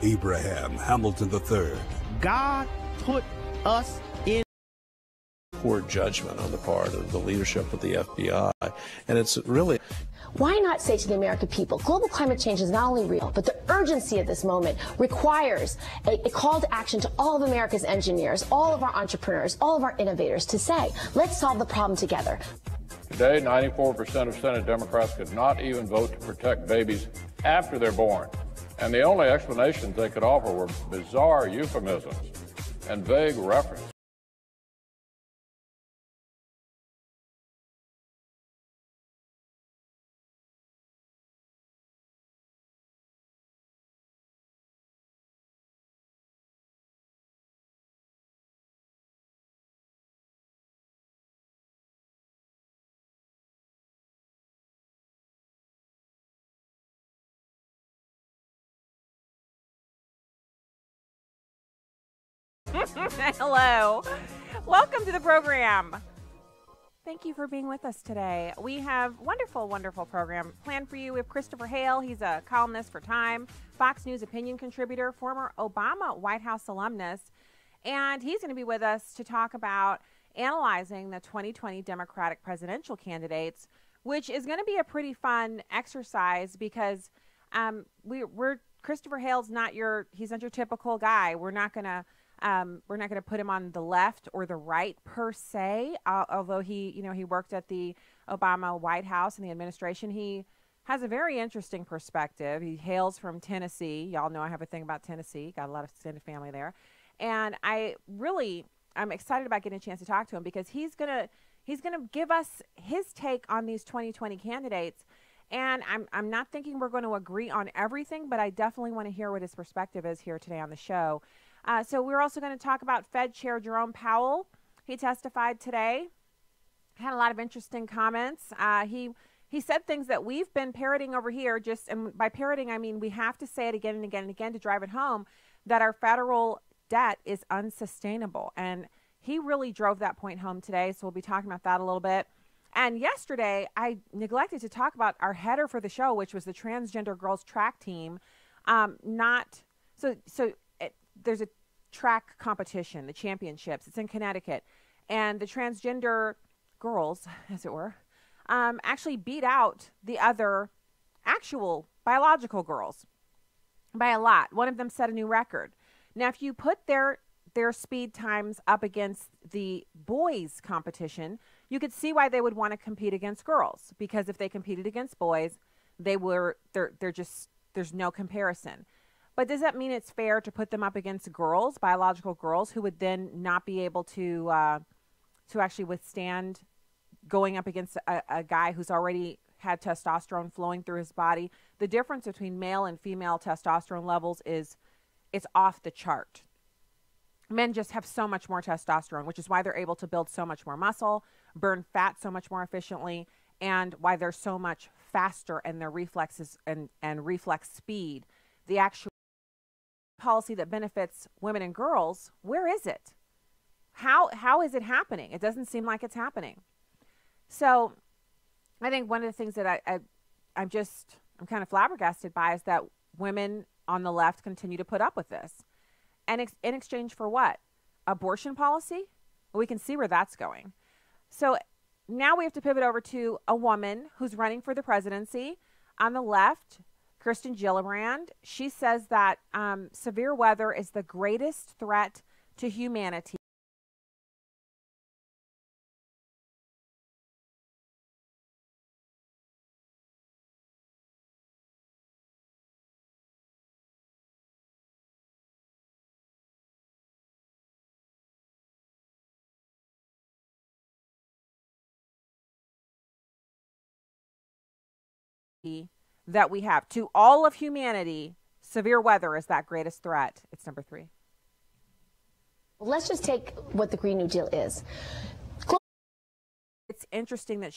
Abraham Hamilton III. God put us in poor judgment on the part of the leadership of the FBI. And it's really... Why not say to the American people, global climate change is not only real, but the urgency of this moment requires a call to action to all of America's engineers, all of our entrepreneurs, all of our innovators to say, let's solve the problem together. Today, 94% of Senate Democrats could not even vote to protect babies after they're born. And the only explanations they could offer were bizarre euphemisms and vague references. Hello. Welcome to the program. Thank you for being with us today. We have wonderful, wonderful program planned for you. We have Christopher Hale. He's a columnist for Time, Fox News opinion contributor, former Obama White House alumnus, and he's going to be with us to talk about analyzing the 2020 Democratic presidential candidates, which is going to be a pretty fun exercise because Christopher Hale's not your typical guy. We're not going to put him on the left or the right per se, although he worked at the Obama White House and the administration. He has a very interesting perspective. He hails from Tennessee. Y'all know I have a thing about Tennessee. Got a lot of extended family there. And I'm excited about getting a chance to talk to him because he's gonna give us his take on these 2020 candidates. And I'm not thinking we're going to agree on everything, but I definitely want to hear what his perspective is here today on the show. So we're also going to talk about Fed Chair Jerome Powell. He testified today, had a lot of interesting comments. He said things that we've been parroting over here. And by parroting, I mean we have to say it again and again and again to drive it home that our federal debt is unsustainable. And he really drove that point home today. So we'll be talking about that a little bit. And yesterday, I neglected to talk about our header for the show, which was the transgender girls track team. There's a track competition, the championships. It's in Connecticut. And the transgender girls, as it were, actually beat out the other actual biological girls by a lot. One of them set a new record. Now, if you put their speed times up against the boys' competition, you could see why they would want to compete against girls. Because if they competed against boys, there's no comparison. But does that mean it's fair to put them up against girls, biological girls, who would then not be able to actually withstand going up against a guy who's already had testosterone flowing through his body? The difference between male and female testosterone levels it's off the chart. Men just have so much more testosterone, which is why they're able to build so much more muscle, burn fat so much more efficiently, and why they're so much faster in their reflexes and reflex speed. The actual policy that benefits women and girls, where is it? How is it happening? It doesn't seem like it's happening. So I think one of the things that I'm kind of flabbergasted by is that women on the left continue to put up with this. And in exchange for what? Abortion policy? Well, we can see where that's going. So now we have to pivot over to a woman who's running for the presidency on the left, Kirsten Gillibrand. She says that severe weather is the greatest threat to humanity. That we have to all of humanity, severe weather is that greatest threat. It's number 3. Let's just take what the Green New Deal is. It's interesting that